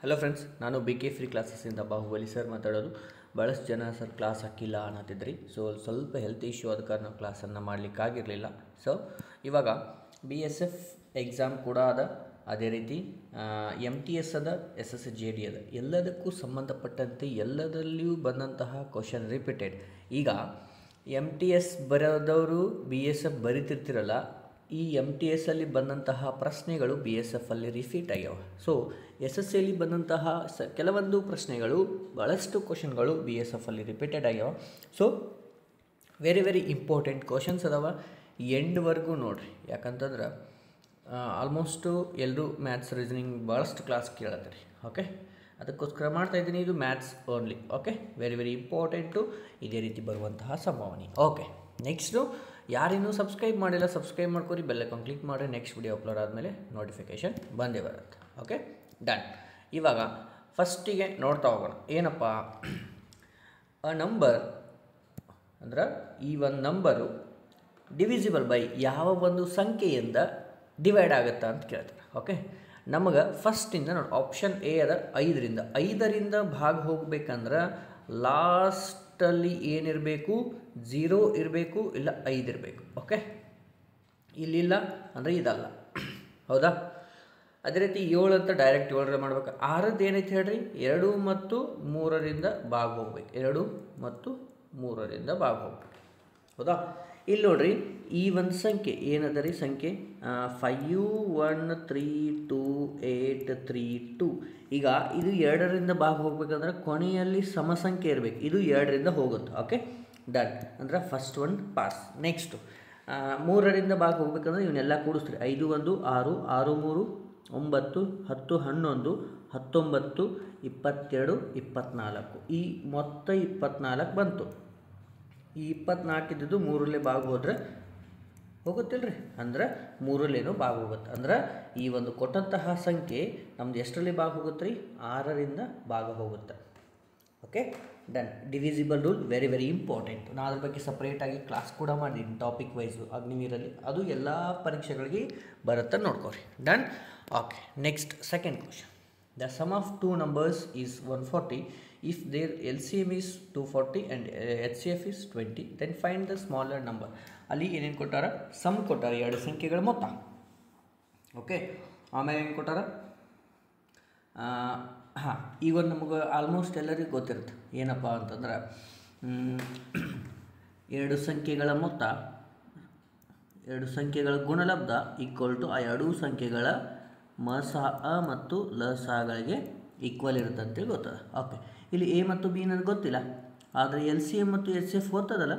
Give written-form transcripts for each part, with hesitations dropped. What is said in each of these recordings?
Hello friends, ನಾನು B K free ಕ್ಲಾಸಸ್ಸಿಂದ Bahubali sir ಮಾತಾಡೋದು. ಭಾಳಷ್ಟು ಜನ ಸರ್ ಕ್ಲಾಸ್ ಹಾಕಿಲ್ಲ ಅನ್ನತ್ತಿದ್ರಿ. ಸೊ ಸ್ವಲ್ಪ ಹೆಲ್ತ್ ಇಶ್ಯೂ ಆದ ಕಾರಣ ಕ್ಲಾಸನ್ನು ಮಾಡಲಿಕ್ಕಾಗಿರಲಿಲ್ಲ. ಸೊ ಇವಾಗ BSF ಎಕ್ಸಾಮ್ ಕೂಡ ಅದ, ಅದೇ ರೀತಿ MTS ಅದ, SSGD ಅದ. ಎಲ್ಲದಕ್ಕೂ ಸಂಬಂಧಪಟ್ಟಂತೆ ಎಲ್ಲದರಲ್ಲಿಯೂ ಬಂದಂತಹ ಕ್ವಶನ್ ರಿಪೀಟೆಡ್. ಈಗ MTS ಬರೆದವರು BSF ಬರಿತಿರ್ತಿರಲ್ಲ, ಈ MTS ಅಲ್ಲಿ ಬಂದಂತಹ ಪ್ರಶ್ನೆಗಳು BSF ಅಲ್ಲಿ ರಿಪೀಟ್ ಆಗ್ಯಾವ. ಸೊ SSCಯಲ್ಲಿ ಬಂದಂತಹ ಕೆಲವೊಂದು ಪ್ರಶ್ನೆಗಳು, ಭಾಳಷ್ಟು ಕ್ವಶನ್ಗಳು BSF ಅಲ್ಲಿ ರಿಪೀಟೆಡ್ ಆಗ್ಯಾವ. ಸೊ ವೆರಿ ಇಂಪಾರ್ಟೆಂಟ್ ಕ್ವಶನ್ಸ್ ಅದಾವ. ಎಂಡ್ವರೆಗೂ ನೋಡಿರಿ, ಯಾಕಂತಂದ್ರೆ ಆಲ್ಮೋಸ್ಟು ಎಲ್ಲರೂ ಮ್ಯಾಥ್ಸ್ ರೀಸನಿಂಗ್ ಭಾಳಷ್ಟು ಕ್ಲಾಸ್ ಕೇಳತ್ತೀರಿ. ಓಕೆ, ಅದಕ್ಕೋಸ್ಕರ ಮಾಡ್ತಾಯಿದ್ದೀನಿ. ಇದು maths only. Okay, very important, ಇದೇ ರೀತಿ ಬರುವಂತಹ ಸಂಭಾವನೆ. ಓಕೆ, ನೆಕ್ಸ್ಟು ಯಾರಿನ್ನೂ ಸಬ್ಸ್ಕ್ರೈಬ್ ಮಾಡಿಲ್ಲ, ಸಬ್ಸ್ಕ್ರೈಬ್ ಮಾಡ್ಕೊರಿ, ಬೆಲ್ ಐಕಾನ್ ಕ್ಲಿಕ್ ಮಾಡಿರಿ. ನೆಕ್ಸ್ಟ್ ವಿಡಿಯೋ ಅಪ್ಲೋಡ್ ಆದಮೇಲೆ ನೋಟಿಫಿಕೇಷನ್ ಬಂದೇ ಬರುತ್ತೆ. Okay, done. ಇವಾಗ ಫಸ್ಟಿಗೆ ನೋಡ್ತಾ ಹೋಗೋಣ. ಏನಪ್ಪ ಅ ನಂಬರ್ ಅಂದ್ರೆ ಈ ಒಂದು ನಂಬರು ಡಿವಿಸಿಬಲ್ ಬೈ ಯಾವ ಒಂದು ಸಂಖ್ಯೆಯಿಂದ ಡಿವೈಡ್ ಆಗುತ್ತಾ ಅಂತ ಕೇಳ್ತಾರೆ. ಓಕೆ, ನಮಗೆ ಫಸ್ಟಿಂದ ನೋಡಿ, ಆಪ್ಷನ್ ಎ ಅದ 5ರಿಂದ ಭಾಗ ಹೋಗ್ಬೇಕಂದ್ರೆ ಲಾಸ್ಟಲ್ಲಿ ಏನಿರಬೇಕು, 0 ಇರಬೇಕು, ಇಲ್ಲ 5 ಇರಬೇಕು. ಓಕೆ, ಇಲ್ಲಿಲ್ಲ ಅಂದರೆ ಇದಲ್ಲ, ಹೌದಾ? ಅದೇ ರೀತಿ 7 ಅಂತ ಡೈರೆಕ್ಟ್ 7 ಮಾಡ್ಬೇಕು. 6ದ್ದು ಏನೈತೆ ಹೇಳ್ರಿ, 2 ಮತ್ತು 3ರಿಂದ ಭಾಗ ಹೋಗ್ಬೇಕು. 2 ಮತ್ತು 3ರಿಂದ ಭಾಗ ಹೋಗ್ಬೇಕು, ಹೌದಾ? ಇಲ್ಲಿ ನೋಡ್ರಿ, ಈ ಒಂದು ಸಂಖ್ಯೆ ಏನದ ರೀ, ಸಂಖ್ಯೆ 513282. ಈಗ ಇದು 2ರಿಂದ ಭಾಗ ಹೋಗ್ಬೇಕಂದ್ರೆ ಕೊನೆಯಲ್ಲಿ ಸಮಸಂಖ್ಯೆ ಇರಬೇಕು. ಇದು 2ರಿಂದ ಹೋಗುತ್ತೆ. Okay, done. ಅಂದ್ರೆ ಫಸ್ಟ್ ಒನ್ ಪಾಸ್. ನೆಕ್ಸ್ಟು 3ರಿಂದ ಭಾಗ ಹೋಗ್ಬೇಕಂದ್ರೆ ಇವನ್ನೆಲ್ಲ ಕೂಡಿಸ್ತೀರಿ. 5 1 6, 6 3 9, 10 11, 19, 22, 24. ಈ ಮೊತ್ತ 24 ಬಂತು. ಈ 24 ಇದ್ದು 3ರಲ್ಲಿ ಭಾಗ ಹೋದರೆ ಹೋಗುತ್ತಿಲ್ಲ ರೀ, ಅಂದ್ರೆ 3ರಲ್ಲೇನೋ ಭಾಗ ಹೋಗುತ್ತೆ. ಅಂದ್ರೆ ಈ ಒಂದು ಕೊಟ್ಟಂತಹ ಸಂಖ್ಯೆ ನಮ್ದು ಎಷ್ಟರಲ್ಲಿ ಭಾಗ ಹೋಗುತ್ತೆ ರೀ, 6ರಿಂದ ಭಾಗ ಹೋಗುತ್ತೆ. Okay, done. Divisible rule very important. ನಾನು ಅದ್ರ ಬಗ್ಗೆ ಸಪ್ರೇಟಾಗಿ ಕ್ಲಾಸ್ ಕೂಡ ಮಾಡಿದ್ದೀನಿ, ಟಾಪಿಕ್ ವೈಸು ಅಗ್ನಿವೀರಲ್ಲಿ. ಅದು ಎಲ್ಲ ಪರೀಕ್ಷೆಗಳಿಗೆ ಬರುತ್ತೆ, ನೋಡ್ಕೊರಿ. Done. Okay, next second question. The sum of two numbers is 140 if their LCM is 240 and HCF is 20, then find the smaller number. ಅಲ್ಲಿ ಏನೇನು ಕೊಟ್ಟಾರ, ಸಮ್ ಕೊಟ್ಟಾರ, 2 ಸಂಖ್ಯೆಗಳ ಮೊತ್ತ. ಓಕೆ, ಆಮೇಲೆ ಏನು ಕೊಟ್ಟಾರ, ಈಗ ನಮಗೆ ಆಲ್ಮೋಸ್ಟ್ ಎಲ್ಲರಿಗೂ ಗೊತ್ತಿರುತ್ತೆ ಏನಪ್ಪ ಅಂತಂದ್ರೆ 2 ಸಂಖ್ಯೆಗಳ ಮೊತ್ತ, 2 ಸಂಖ್ಯೆಗಳ ಗುಣಲಬ್ಧ ಈಕ್ವಲ್ ಟು ಆ 2 ಸಂಖ್ಯೆಗಳ ಮಸಾ ಮತ್ತು ಲಸಾಗಳಿಗೆ ಈಕ್ವಲ್ ಇರುತ್ತೆ ಅಂತೇಳಿ ಗೊತ್ತದ. ಓಕೆ, ಇಲ್ಲಿ ಎ ಮತ್ತು ಬಿ ನನಗೆ ಗೊತ್ತಿಲ್ಲ, ಆದರೆ LCM ಮತ್ತು HCF ಗೊತ್ತದಲ್ಲ.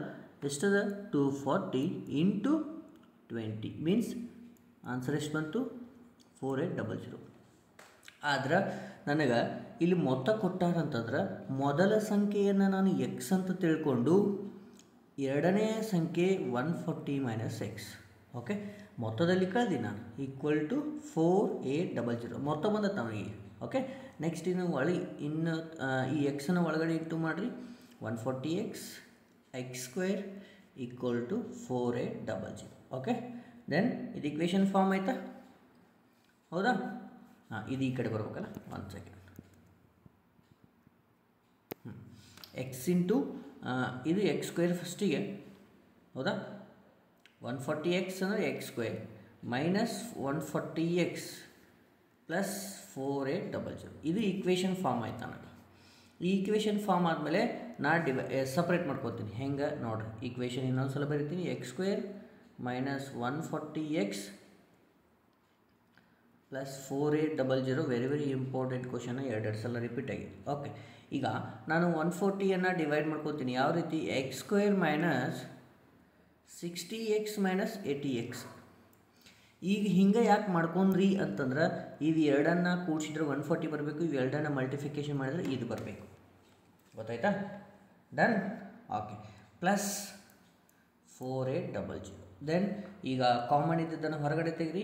ಎಷ್ಟದ, 240 ಇಂಟು 20 ಮೀನ್ಸ್ ಆನ್ಸರ್ ಎಷ್ಟು ಬಂತು, 4800. ಆದ್ರೆ ನನಗೆ ಇಲ್ಲಿ ಮೊತ್ತ ಕೊಟ್ಟಾರಂತಂದ್ರೆ ಮೊದಲ ಸಂಖ್ಯೆಯನ್ನು ನಾನು ಎಕ್ಸ್ ಅಂತ ತಿಳ್ಕೊಂಡು ಎರಡನೇ ಸಂಖ್ಯೆ 140 ಮೈನಸ್ ಎಕ್ಸ್. ಓಕೆ, ಮೊತ್ತದಲ್ಲಿ ಕಳೆದಿ ನಾನು ಈಕ್ವಲ್ ಟು 4800 ಮೊತ್ತ ಬಂದತ್ತೆ ಅವನಿಗೆ. ಓಕೆ, ನೆಕ್ಸ್ಟ್ ಇನ್ನು ಈ ಎಕ್ಸನ್ನು ಒಳಗಡೆ ಇಂಟು ಮಾಡಿರಿ, 140x x² equal to 4800. Okay, then ಇದು ಇಕ್ವೇಷನ್ ಫಾರ್ಮ್ ಆಯಿತಾ, ಹೌದಾ? ಇದು ಈ ಕಡೆ ಬರ್ಬೇಕಲ್ಲ, 1 ಸೆಕೆಂಡ್. ಎಕ್ಸ್ ಇಂಟು ಇದು x² ಫಸ್ಟಿಗೆ, ಹೌದಾ? 140x ಅಂದರೆ x² ಮೈನಸ್ 140x ಪ್ಲಸ್ 4800. ಇದು ಈಕ್ವೇಷನ್ ಫಾರ್ಮ್ ಆಯ್ತು ನನಗೆ. ಈ ಈಕ್ವೇಷನ್ ಫಾರ್ಮ್ ಆದಮೇಲೆ ನಾನು ಸಪ್ರೇಟ್ ಮಾಡ್ಕೊತೀನಿ. ಹೆಂಗೆ ನೋಡಿರಿ, ಈಕ್ವೇಷನ್ ಇನ್ನೊಂದು ಸಲ ಬರಿತೀನಿ, x² minus 140x plus 4800. Very important question, 2 ಸಲ ರಿಪೀಟ್ ಆಗಿದೆ. ಓಕೆ, ಈಗ ನಾನು 140ಯನ್ನು ಡಿವೈಡ್ ಮಾಡ್ಕೊತೀನಿ ಯಾವ ರೀತಿ, x² minus 60x minus 80x. ಈಗ ಹಿಂಗೆ ಯಾಕೆ ಮಾಡ್ಕೊಂಡ್ರಿ ಅಂತಂದ್ರೆ ಇವು 2ನ್ನು ಕೂಡಿಸಿದ್ರೆ 140 ಬರಬೇಕು, ಇವು 2ನ್ನು ಮಲ್ಟಿಫಿಕೇಷನ್ ಮಾಡಿದ್ರೆ ಇದು ಬರಬೇಕು. ಗೊತ್ತಾಯ್ತಾ? ಡನ್. Okay, plus 4800. ದೆನ್ ಈಗ ಕಾಮನ್ ಇದ್ದದ್ದನ್ನು ಹೊರಗಡೆ ತೆಗ್ರಿ,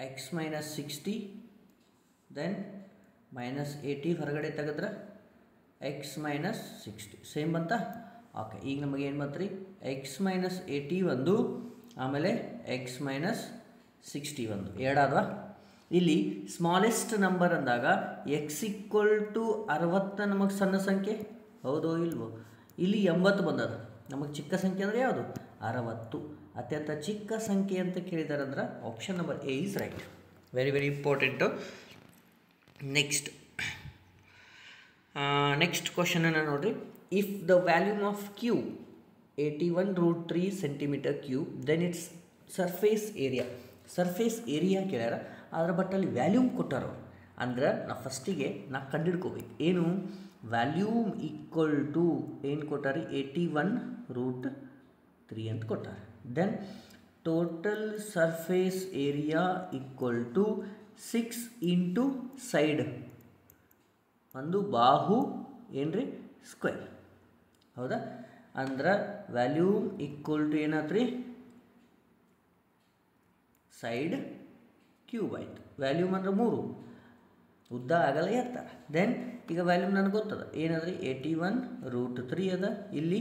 x ಮೈನಸ್ 60, ದೆನ್ ಮೈನಸ್ 80 ಹೊರಗಡೆ ತೆಗೆದ್ರೆ x ಮೈನಸ್ 60 ಸೇಮ್ ಬಂತ. ಓಕೆ, ಈಗ ನಮಗೆ ಏನು ಬಂತು ರೀ, x ಮೈನಸ್ 80 ಒಂದು, ಆಮೇಲೆ x ಮೈನಸ್ 60 ಒಂದು, ಎರಡಾದ್ವಾ? ಇಲ್ಲಿ ಸ್ಮಾಲೆಸ್ಟ್ ನಂಬರ್ ಅಂದಾಗ ಎಕ್ಸ್ ಈಕ್ವಲ್ ಟು 60 ನಮಗೆ ಸಣ್ಣ ಸಂಖ್ಯೆ ಹೌದೋ ಇಲ್ವೋ? ಇಲ್ಲಿ 80 ಬಂದದ. ನಮಗೆ ಚಿಕ್ಕ ಸಂಖ್ಯೆ ಅಂದರೆ ಯಾವುದು? 60. ಅತ್ಯಂತ ಚಿಕ್ಕ ಸಂಖ್ಯೆ ಅಂತ ಕೇಳಿದಾರೆ ಅಂದ್ರೆ option number A is right. Very very important. Next ಕ್ವಶನನ್ನು ನೋಡಿರಿ. If the volume of cube 81√3 centimetre cube then its surface area ಕೇಳ್ಯಾರ. ಆದ್ರೆ ಬಟ್ ಅಲ್ಲಿ ವ್ಯಾಲ್ಯೂಮ್ ಕೊಟ್ಟಾರ. ಅಂದ್ರೆ ಫಸ್ಟಿಗೆ ಕಂಡುಹಿಡ್ಕೋಬೇಕು ಏನು ವ್ಯಾಲ್ಯೂಮ್ ಈಕ್ವಲ್ ಟು ಏನು ಕೊಟ್ಟಾರೆ 81√3 ಅಂತ ಕೊಟ್ಟಾರೆ. Then total surface area equal to 6 into side ಒಂದು ಬಾಹು ಏನ್ರಿ ಸ್ಕ್ವೇರ್. ಹೌದಾ? ಅಂದ್ರೆ ವ್ಯಾಲ್ಯೂಮ್ ಈಕ್ವಲ್ ಟು ಏನಾತ್ರಿ ಸೈಡ್ ಕ್ಯೂಬ್ ಆಯಿತು. ವ್ಯಾಲ್ಯೂಮ್ ಅಂದ್ರೆ 3, ಉದ್ದ ಆಗಲ್ಲ ಎತ್ತರ. ದೆನ್ ಈಗ ವ್ಯಾಲ್ಯೂಮ್ ನನಗೆ ಗೊತ್ತದ ಏನಂದ್ರೆ 81√3 ಅದ. ಇಲ್ಲಿ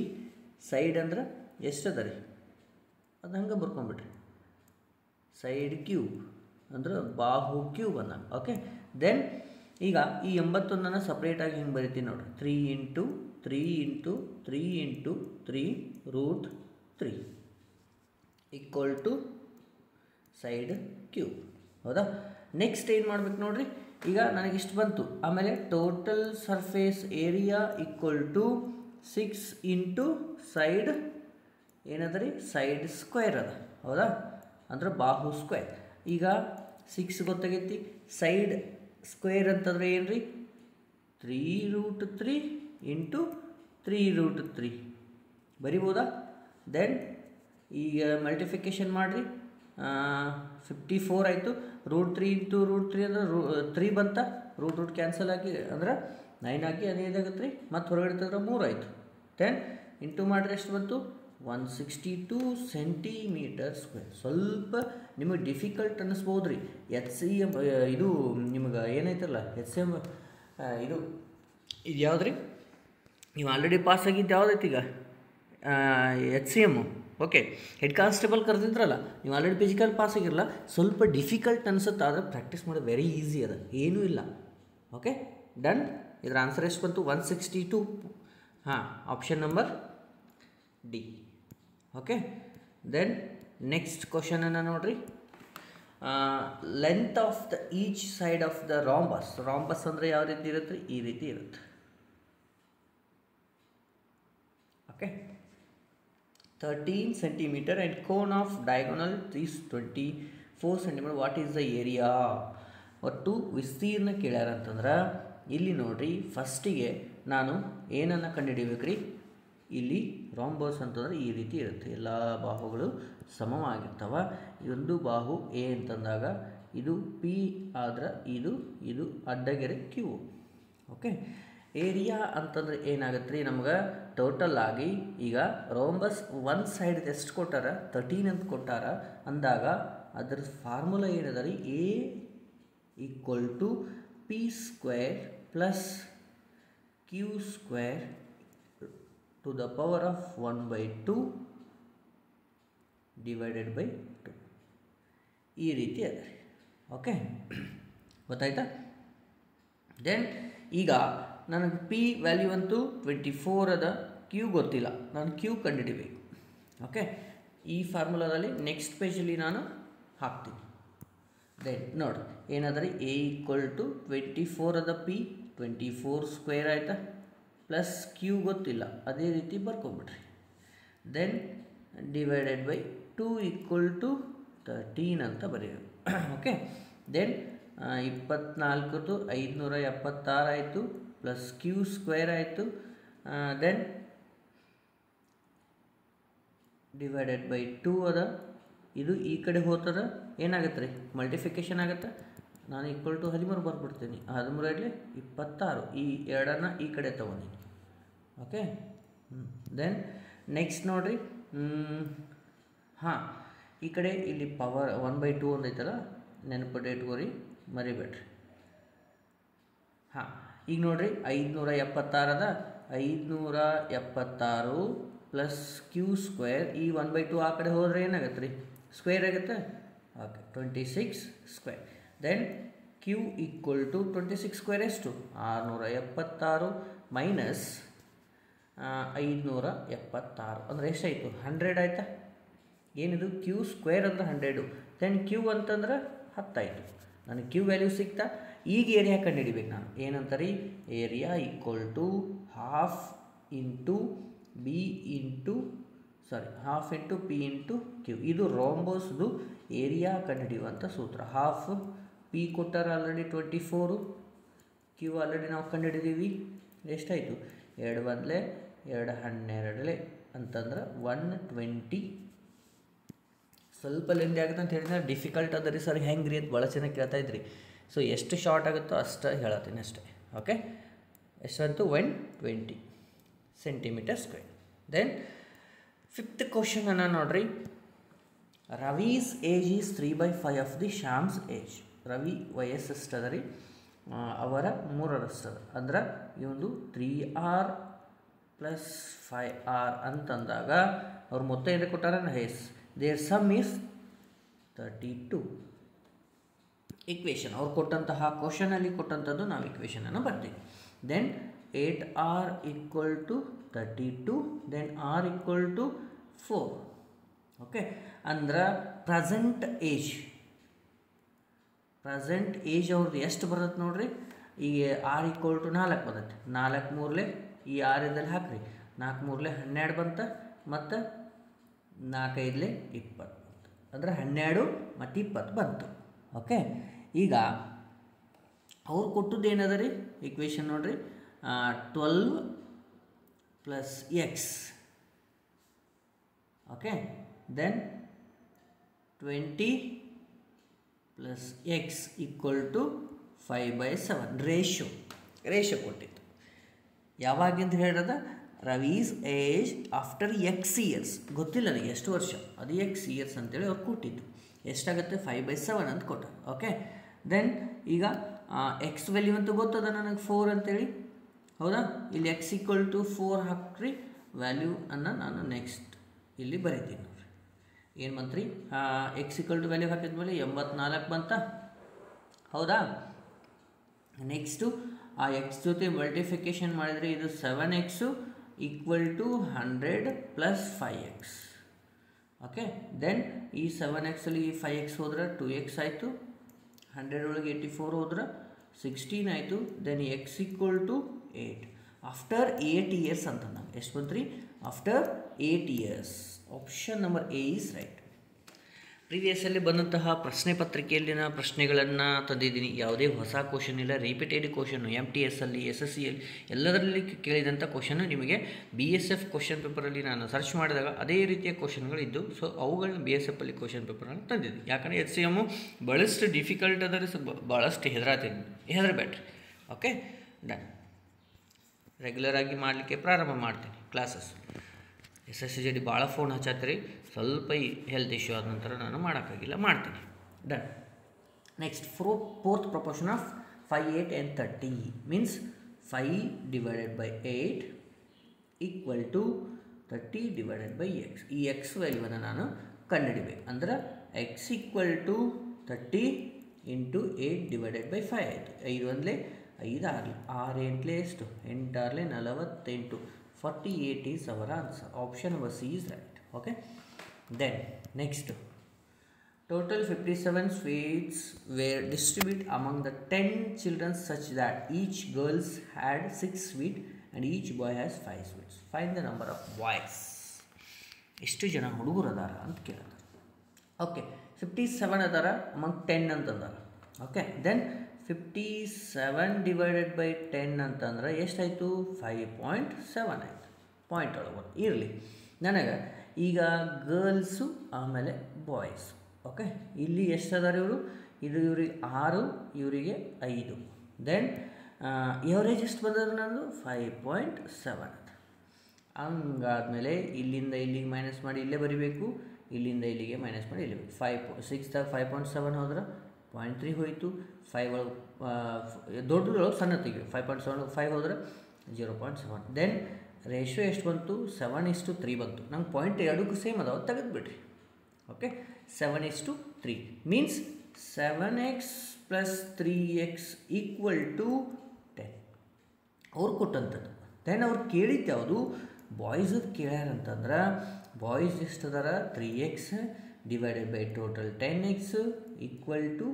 ಸೈಡ್ ಅಂದ್ರೆ ಎಷ್ಟು ಅದ ರೀ? ಅದು ಹಂಗೆ ಬರ್ಕೊಂಬಿಟ್ರಿ ಸೈಡ್ ಕ್ಯೂಬ್ ಅಂದ್ರೆ ಬಾಹು ಕ್ಯೂಬ್ ಅನ್ನ. ಓಕೆ. ದೆನ್ ಈಗ ಈ 81 ಸಪ್ರೇಟಾಗಿ ಹಿಂಗೆ ಬರಿತೀನಿ ನೋಡ್ರಿ. 3 into 3 into 3 into 3√3 equal to side cube. ಹೌದಾ? ನೆಕ್ಸ್ಟ್ ಏನು ಮಾಡ್ಬೇಕು ನೋಡ್ರಿ. ಈಗ ನನಗಿಷ್ಟು ಬಂತು. ಆಮೇಲೆ total surface area equal to 6 into side ಏನದ ರೀ ಸೈಡ್ ಸ್ಕ್ವೇರ್ ಅದ. ಹೌದಾ? ಅಂದ್ರೆ ಬಾಹು ಸ್ಕ್ವೇರ್. ಈಗ 6 ಗೊತ್ತಾಗೈತಿ. ಸೈಡ್ ಸ್ಕ್ವೇರ್ ಅಂತಂದ್ರೆ ಏನು ರೀ 3√3 ಇಂಟು 3√3 ಬರಿಬೋದಾ? ದೆನ್ ಈಗ ಮಲ್ಟಿಫಿಕೇಶನ್ ಮಾಡಿರಿ. 54 ಆಯಿತು. √3 ಇಂಟು √3 ಅಂದ್ರೆ 3 ಬಂತ. ರೂಟ್ ಕ್ಯಾನ್ಸಲ್ ಆಗಿ ಅಂದ್ರೆ 9 ಆಗಿ ಅದೇನಾಗುತ್ತೆ ರೀ ಮತ್ತು ಹೊರಗಡೆ ತಂದ್ರೆ 3 ಆಯಿತು. ದೆನ್ ಇಂಟು ಮಾಡಿದ್ರೆ ಎಷ್ಟು ಬಂತು? 162 ಸೆಂಟಿಮೀಟರ್ ಸ್ಕ್ವೇರ್. ಸ್ವಲ್ಪ ನಿಮಗೆ ಡಿಫಿಕಲ್ಟ್ ಅನ್ನಿಸ್ಬೋದು ರೀ. HCM ಇದು ನಿಮಗೆ ಏನೈತಲ್ಲ HCM ಇದು ಯಾವ್ದು ರೀ? ನೀವು ಆಲ್ರೆಡಿ ಪಾಸ್ ಆಗಿದ್ದು ಯಾವುದೈತಿ ಈಗ? HCM. ಓಕೆ. ಹೆಡ್ ಕಾನ್ಸ್ಟೇಬಲ್ ಕರೆದಿದ್ರಲ್ಲ, ನೀವು ಆಲ್ರೆಡಿ ಫಿಸಿಕಲ್ ಪಾಸ್ ಆಗಿರಲ್ಲ. ಸ್ವಲ್ಪ ಡಿಫಿಕಲ್ಟ್ ಅನ್ಸುತ್ತೆ, ಆದರೆ ಪ್ರಾಕ್ಟೀಸ್ ಮಾಡೋದು ವೆರಿ ಈಸಿ ಅದ, ಏನೂ ಇಲ್ಲ. Okay, done. ಇದರ ಆನ್ಸರ್ ಎಷ್ಟು ಬಂತು? 162. ಹಾಂ, option number D. Okay. Then next ಕ್ವಶನನ್ನು ನೋಡ್ರಿ. Length of the each side of the rhombus ಅಂದರೆ ಯಾವ ರೀತಿ ಇರುತ್ತೆ? ಈ ರೀತಿ ಇರುತ್ತೆ. Okay, 13 centimeter and cone of diagonal is 24 centimeter. What is the area? ಒಟ್ಟು ವಿಸ್ತೀರ್ಣ ಕೇಳ್ಯಾರ ಅಂತಂದ್ರೆ ಇಲ್ಲಿ ನೋಡ್ರಿ, ಫಸ್ಟಿಗೆ ನಾನು ಏನನ್ನು ಕಂಡುಹಿಡಿಬೇಕು ರೀ? ಇಲ್ಲಿ ರಾಂಬಸ್ ಅಂತಂದ್ರೆ ಈ ರೀತಿ ಇರುತ್ತೆ, ಎಲ್ಲ ಬಾಹುಗಳು ಸಮವಾಗಿರ್ತವೆ. ಒಂದು ಬಾಹು ಎ ಅಂತಂದಾಗ ಇದು ಪಿ ಆದ್ರೆ ಇದು ಅಡ್ಡಗೆರೆ ಕ್ಯೂ. ಓಕೆ. ಏರಿಯಾ ಅಂತಂದ್ರೆ ಏನಾಗುತ್ತೆ ರೀ ನಮ್ಗೆ? ಟೋಟಲ್ ಆಗಿ ಈಗ ರೋಂಬಸ್ ಒಂದು ಸೈಡ್ ಎಷ್ಟು ಕೊಟ್ಟಾರ? 13 ಅಂತ ಕೊಟ್ಟಾರ ಅಂದಾಗ ಅದರ ಫಾರ್ಮುಲಾ ಏನದ ರೀ? A equal to P square plus Q square to the power of 1/2 divided by 2. ಈ ರೀತಿ ಅದ ರೀ. ಓಕೆ, ಗೊತ್ತಾಯ್ತಾ? ದೆನ್ ಈಗ ನನಗೆ ಪಿ ವ್ಯಾಲ್ಯೂ ಅಂತೂ 24 ಅದ, ಕ್ಯೂ ಗೊತ್ತಿಲ್ಲ, ನಾನು ಕ್ಯೂ ಕಂಡುಹಿಡಿಬೇಕು. ಓಕೆ, ಈ ಫಾರ್ಮುಲಾದಲ್ಲಿ ನೆಕ್ಸ್ಟ್ ಪೇಜಲ್ಲಿ ನಾನು ಹಾಕ್ತೀನಿ. ದೆನ್ ನೋಡಿ ಏನಾದ್ರೆ ಎ ಈಕ್ವಲ್ ಟು 24 ಅದ, ಪಿ 24 ಸ್ಕ್ವೇರ್ ಆಯಿತಾ, ಪ್ಲಸ್ ಕ್ಯೂ ಗೊತ್ತಿಲ್ಲ, ಅದೇ ರೀತಿ ಬರ್ಕೊಂಬಿಡ್ರಿ. Then divided by 2 equal to 13 ಅಂತ ಬರೆಯೋದು. ಓಕೆ. ದೆನ್ 24 576 ಆಯಿತು, ಪ್ಲಸ್ ಕ್ಯೂ ಸ್ಕ್ವೇರ್ ಆಯಿತು. ದೆನ್ ಡಿವೈಡೆಡ್ ಬೈ 2 ಅದ, ಇದು ಈ ಕಡೆ ಹೋಗ್ತದ, ಏನಾಗುತ್ತೆ ರೀ? ಮಲ್ಟಿಫಿಕೇಶನ್ ಆಗುತ್ತೆ. ನಾನು ಈಕ್ವಲ್ ಟು 13 ಬರ್ಬಿಡ್ತೀನಿ. 13 26, ಈ ಎರಡನ್ನು ಈ ಕಡೆ ತೊಗೊಂಡಿನಿ. ಓಕೆ. ದೆನ್ ನೆಕ್ಸ್ಟ್ ನೋಡಿರಿ. ಹಾಂ, ಈ ಕಡೆ ಇಲ್ಲಿ ಪವರ್ 1/2 ಒಂದೈತಲ್ಲ, ನೆನಪು ಇಟ್ಕೋರಿ, ಮರಿಬೇಡ್ರಿ. ಹಾಂ, ಈಗ ನೋಡಿರಿ 576 ಅದ, 576 ಪ್ಲಸ್ ಕ್ಯೂ ಸ್ಕ್ವೇರ್, ಈ 1/2 ಆ ಕಡೆ ಹೋದರೆ ಏನಾಗುತ್ತೆ ರೀ? ಸ್ಕ್ವೇರ್ ಆಗುತ್ತೆ. Okay, 26 square. Then Q equal to 26 square ಎಷ್ಟು 676 ಮೈನಸ್ 576 ಅಂದರೆ ಎಷ್ಟಾಯಿತು 100 ಆಯಿತಾ. ಏನಿದು ಕ್ಯೂ ಸ್ಕ್ವೇರ್ ಅಂದ್ರೆ 100, ದೆನ್ ಕ್ಯೂ ಅಂತಂದ್ರೆ 10 ಆಯಿತು. ನನಗೆ ಕ್ಯೂ ವ್ಯಾಲ್ಯೂ ಸಿಗ್ತಾ. ಈಗ ಏರಿಯಾ ಕಂಡುಹಿಡಿಬೇಕು ನಾನು. ಏನಂತಾರೆ area equal to half into B into half into P into Q. ಇದು ರೋಂಬೋಸ್ದು ಏರಿಯಾ ಕಂಡುಹಿಡಿಯುವಂಥ ಸೂತ್ರ. ಹಾಫ್ ಪಿ ಕೊಟ್ಟಾರ ಆಲ್ರೆಡಿ 24, ಕ್ಯೂ ಆಲ್ರೆಡಿ ನಾವು ಕಂಡುಹಿಡಿದೀವಿ. ಎಷ್ಟಾಯಿತು 2 1 2 12 ಅಂತಂದ್ರೆ 120. ಸ್ವಲ್ಪ ಲೆಂದಿ ಆಗುತ್ತೆ ಅಂತ ಹೇಳಿದ್ರೆ ಡಿಫಿಕಲ್ಟ್ ಅದ ರೀ ಸರ್ ಹೆಂಗೆ ರೀ ಅಂತ ಭಾಳ ಚೆನ್ನಾಗಿ ಕೇಳ್ತಾ ಇದ್ರಿ. ಸೊ ಎಷ್ಟು ಶಾರ್ಟ್ ಆಗುತ್ತೋ ಅಷ್ಟು ಹೇಳತ್ತೀನಿ ಅಷ್ಟೇ. ಓಕೆ, ಎಷ್ಟಂತೂ 120 centimetre square. Then 5th question ಅನ್ನ ನೋಡ್ರಿ. Ravi's age is 3/5 of the Shyam's age. Ravi ವಯಸ್ಸು ಎಷ್ಟದ ರೀ ಅವರ 3ರಷ್ಟದ. ಅಂದ್ರೆ ಈ ಒಂದು 3r + 5r ಅಂತಂದಾಗ ಅವ್ರು ಮೊತ್ತ ಏನು ಕೊಟ್ಟಾರ yes. Their sum is 32. Equation ಅವ್ರು ಕೊಟ್ಟಂತಹ ಕ್ವಶನಲ್ಲಿ ಕೊಟ್ಟಂಥದ್ದು ನಾವು ಇಕ್ವೇಷನನ್ನು ಬರ್ತೀವಿ. Then 8r = 32, then r = 4. Okay, ಅಂದ್ರೆ ಪ್ರೆಸೆಂಟ್ ಏಜ್ ಅವ್ರದ್ದು ಎಷ್ಟು ಬರುತ್ತೆ ನೋಡ್ರಿ. ಈಗ r = 4 ಬರುತ್ತೆ. 4 3 ಈ 6 ಇದ್ದಲ್ಲಿ ಹಾಕ್ರಿ. 4 3 12 ಬಂತ, ಮತ್ತು 4 5 20 ಅಂದರೆ 12 ಮತ್ತು 20 ಬಂತು. ಓಕೆ, ಈಗ ಅವ್ರು ಕೊಟ್ಟದ್ದು ಏನದ ರೀ ಇಕ್ವೇಷನ್ ನೋಡ್ರಿ. 12 + x. Okay, then 20 + x = 5/7. Ratio ಕೊಟ್ಟಿತ್ತು. ಯಾವಾಗಿಂದ ಹೇಳಿದ Ravi's age after X years. ಗೊತ್ತಿಲ್ಲ ನನಗೆ ಎಷ್ಟು ವರ್ಷ, ಅದು ಎಕ್ಸ್ ಇಯರ್ಸ್ ಅಂತೇಳಿ ಅವ್ರು ಕೊಟ್ಟಿದ್ದು. ಎಷ್ಟಾಗುತ್ತೆ 5/7 ಅಂತ ಕೊಟ್ಟ. ಓಕೆ, ದೆನ್ ಈಗ ಎಕ್ಸ್ ವ್ಯಾಲ್ಯೂ ಅಂತೂ ಗೊತ್ತದ ನನಗೆ 4 ಅಂತೇಳಿ, ಹೌದಾ. ಇಲ್ಲಿ x = 4 ಹಾಕ್ರಿ. ವ್ಯಾಲ್ಯೂ ಅನ್ನು ನಾನು ನೆಕ್ಸ್ಟ್ ಇಲ್ಲಿ ಬರೀತೀನಿ ನೋಡ್ರಿ. ಏನು ಬಂತ್ರಿ x = ವ್ಯಾಲ್ಯೂ ಹಾಕಿದ್ಮೇಲೆ 84 ಬಂತ, ಹೌದಾ. ನೆಕ್ಸ್ಟು ಆ ಎಕ್ಸ್ ಜೊತೆ ಮಲ್ಟಿಫಿಕೇಷನ್ ಮಾಡಿದರೆ ಇದು 7x = 100 + 5x. ಓಕೆ, ದೆನ್ ಈ 7x ಅಲ್ಲಿ ಈ 5x ಹೋದ್ರೆ 2x ಆಯಿತು. 100 ಒಳಗೆ 84 ಹೋದ್ರೆ 16 ಆಯಿತು. Then x = 8. ಆಫ್ಟರ್ 8 ಇಯರ್ಸ್ ಅಂತ ನಾವು ಎಷ್ಟು ಬಂತ್ರಿ after 8 years. Option number A is right. ಪ್ರೀವಿಯಸ್ಸಲ್ಲಿ ಬಂದಂತಹ ಪ್ರಶ್ನೆ ಪತ್ರಿಕೆಯಲ್ಲಿನ ಪ್ರಶ್ನೆಗಳನ್ನು ತಂದಿದ್ದೀನಿ. ಯಾವುದೇ ಹೊಸ ಕ್ವಶನ್ ಇಲ್ಲ, ರಿಪೀಟೆಡ್ ಕ್ವಶನ್ನು. MTS ಅಲ್ಲಿ, SSCಯಲ್ಲಿ ಎಲ್ಲದರಲ್ಲಿ ಕೇಳಿದಂಥ ಕ್ವಶನ್ನು ನಿಮಗೆ BSF ಕ್ವಶನ್ ಪೇಪರಲ್ಲಿ ನಾನು ಸರ್ಚ್ ಮಾಡಿದಾಗ ಅದೇ ರೀತಿಯ ಕ್ವಶನ್ಗಳಿದ್ದು, ಸೊ ಅವುಗಳನ್ನ BSF ಅಲ್ಲಿ ಕ್ವಶನ್ ಪೇಪರ್ನ ತಂದಿದ್ದೀನಿ. ಯಾಕಂದರೆ HCM ಭಾಳಷ್ಟು ಡಿಫಿಕಲ್ಟ್ ಅದರ, ಭಾಳಷ್ಟು ಹೆದರಬೇಡ್ರಿ. Okay, done. ರೆಗ್ಯುಲರ್ ಆಗಿ ಮಾಡಲಿಕ್ಕೆ ಪ್ರಾರಂಭ ಮಾಡ್ತೀನಿ ಕ್ಲಾಸಸ್. SSCGD ಭಾಳ ಫೋನ್ ಹಚ್ಚತ್ರಿ, ಸ್ವಲ್ಪ ಈ ಹೆಲ್ತ್ ಇಶ್ಯೂ ಆದ ನಂತರ ನಾನು ಮಾಡೋಕ್ಕಾಗಿಲ್ಲ, ಮಾಡ್ತೀನಿ. Done. Next 4th proportion of 5, 8 and 30 means 5 / 8 = 30 / x. ಈ x ವ್ಯಾಲ್ಯೂವನ್ನು ನಾನು ಕಂಡುಹಿಡಿಬೇಕು. ಅಂದ್ರೆ x = 30 × 8 / 5 ಆಯಿತು. 5 1 5 6 6 8 ಎಷ್ಟು 8 6 48. 48 is our answer. Option number C is right. Okay, then next, total 57 sweets were distributed among the 10 children such that each girl had 6 sweets and each boy has 5 sweets. Find the number of boys. ಎಷ್ಟು ಜನ ಹುಡುಗರು ಅದಾರ ಅಂತ ಕೇಳಿದ್ರು. Okay, 57 ಅದಾರ among 10 ಅಂತಂದಾರ. Okay, then 57 / 10 ಅಂತಂದ್ರೆ ಎಷ್ಟಾಯಿತು 5.7 ಆಯಿತು. ಪಾಯಿಂಟ್ ಒಳಗೆ ಇರಲಿ. ನನಗೆ ಈಗ ಗರ್ಲ್ಸು ಆಮೇಲೆ ಬಾಯ್ಸು. ಓಕೆ, ಇಲ್ಲಿ ಎಷ್ಟು ಅದಾರ ಇವರು, ಇದು ಇವ್ರಿಗೆ 6, ಇವರಿಗೆ 5. ದೆನ್ ಎವರೇಜ್ ಎಷ್ಟು ಬಂದದ ನಂದು 5.7. ಹಂಗಾದ್ಮೇಲೆ ಇಲ್ಲಿಂದ ಇಲ್ಲಿಗೆ ಮೈನಸ್ ಮಾಡಿ ಇಲ್ಲೇ ಬರಿಬೇಕು, ಇಲ್ಲಿಂದ ಇಲ್ಲಿಗೆ ಮೈನಸ್ ಮಾಡಿ ಇಲ್ಲಿ 6 5.7 ಹೋದ್ರೆ 0.3 ಹೋಯಿತು. 5 ಒಳಗೆ ದೊಡ್ಡದ್ರೊಳಗೆ ಸಣ್ಣ ತೆಗಿಬೇಕು. 5.7 5 ಹೋದ್ರೆ 0.7. ದೆನ್ ರೇಷಿಯೋ ಎಷ್ಟು ಬಂತು 7:3 ಬಂತು. ನಂಗೆ ಪಾಯಿಂಟ್ ಎರಡಕ್ಕೂ ಸೇಮ್ ಅದಾವ, ತೆಗೆದುಬಿಡ್ರಿ. Okay, 7:3 means 7x plus 3x equal to 10 ಅವ್ರು ಕೊಟ್ಟಂಥದ್ದು. ದೆನ್ ಅವ್ರು ಕೇಳಿದ್ದು ಯಾವುದು ಬಾಯ್ಸದು ಕೇಳ್ಯಾರಂತಂದ್ರೆ ಬಾಯ್ಸ್ ಎಷ್ಟು ಅದಾರ 3x divided by total 10x equal to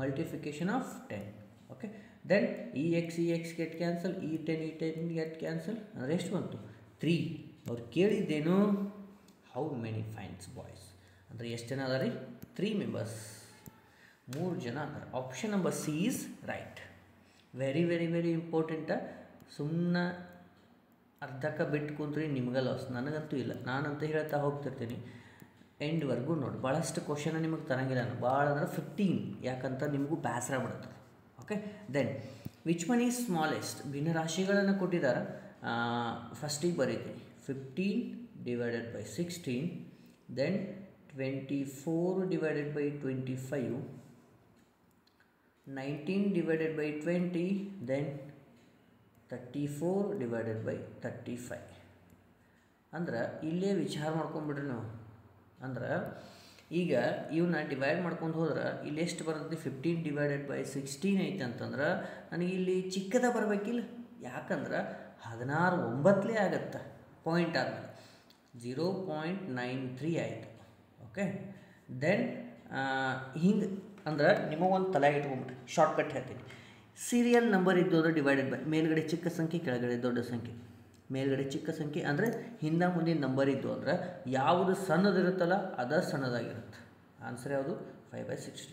multiplication of 10. Okay, then ಈ ಎಕ್ಸ್ ಗೆಟ್ ಕ್ಯಾನ್ಸಲ್, ಈ 10 ಗೆಟ್ ಕ್ಯಾನ್ಸಲ್, ಅಂದರೆ ಎಷ್ಟು ಬಂತು 3. ಅವ್ರು ಕೇಳಿದ್ದೇನು ಹೌ ಮೆನಿ ಫೈನ್ಸ್ ಬಾಯ್ಸ್ ಅಂದರೆ ಎಷ್ಟು ಜನ ಅದ ರೀ 3 ಮೆಂಬರ್ಸ್, 3 ಜನ ಅದಾರ. Option number C is right. Very very very important. ಸುಮ್ಮನೆ ಅರ್ಧಕ್ಕೆ ಬಿಟ್ಟು ಕುಂತ್ರಿ ನಿಮ್ಗೆ ಲಾಸ್, ನನಗಂತೂ ಇಲ್ಲ, ನಾನಂತೂ ಹೇಳ್ತಾ ಹೋಗ್ತಿರ್ತೀನಿ ಎಂಡ್ವರೆಗೂ ನೋಡಿ. ಭಾಳಷ್ಟು ಕ್ವಶನ ನಿಮಗೆ ತರಂಗಿಲ್ಲ ನಾನು, ಭಾಳ ಅಂದ್ರೆ 15, ಯಾಕಂತ ನಿಮಗೂ ಬೇಸರ ಬಿಡುತ್ತೆ. Okay, then which one is smallest, ಭಿನ್ನರಾಶಿಗಳನ್ನು ಕೊಟ್ಟಿದ್ದಾರೆ. ಫಸ್ಟಿಗೆ ಬರೀತೀನಿ 15 divided by 16, then 24 divided by 25, 19 divided by 20, then 34 divided by 35. ಅಂದ್ರೆ ಇಲ್ಲೇ ವಿಚಾರ ಮಾಡ್ಕೊಂಬಿಡ್ರಿ ನಾವು. ಅಂದ್ರೆ ಈಗ ಇವನ್ನ ಡಿವೈಡ್ ಮಾಡ್ಕೊಂಡು ಹೋದ್ರೆ ಇಲ್ಲಿ ಎಷ್ಟು ಬರ್ತೈತಿ 15 ಡಿವೈಡೆಡ್ ಬೈ 16 ಐತೆ ಅಂತಂದ್ರೆ ನನಗೆ ಇಲ್ಲಿ ಚಿಕ್ಕದ ಬರಬೇಕಿಲ್ಲ, ಯಾಕಂದ್ರೆ 16 9 ಆಗುತ್ತೆ ಪಾಯಿಂಟ್ ಆದಮೇಲೆ 0.93 ಆಯಿತು. ಓಕೆ, ದೆನ್ ಹಿಂಗೆ ಅಂದ್ರೆ ನಿಮಗೊಂದು ತಲೆಗೆ ಇಟ್ಕೊಂಬಿಟ್ರಿ. ಶಾರ್ಟ್ಕಟ್ ಹೇಳ್ತೀನಿ, ಸೀರಿಯಲ್ ನಂಬರ್ ಇದ್ದು ಅಂದರೆ ಡಿವೈಡೆಡ್ ಬೈ ಮೇಲ್ಗಡೆ ಚಿಕ್ಕ ಸಂಖ್ಯೆ ಕೆಳಗಡೆ ದೊಡ್ಡ ಸಂಖ್ಯೆ, ಮೇಲ್ಗಡೆ ಚಿಕ್ಕ ಸಂಖ್ಯೆ ಅಂದರೆ ಹಿಂದೆ ಮುಂದಿನ ನಂಬರ್ ಇದ್ದು ಅಂದ್ರೆ ಯಾವುದು ಸಣ್ಣದಿರುತ್ತಲ್ಲ ಅದ ಸಣ್ಣದಾಗಿರುತ್ತೆ. ಆನ್ಸರ್ ಯಾವುದು 5/16.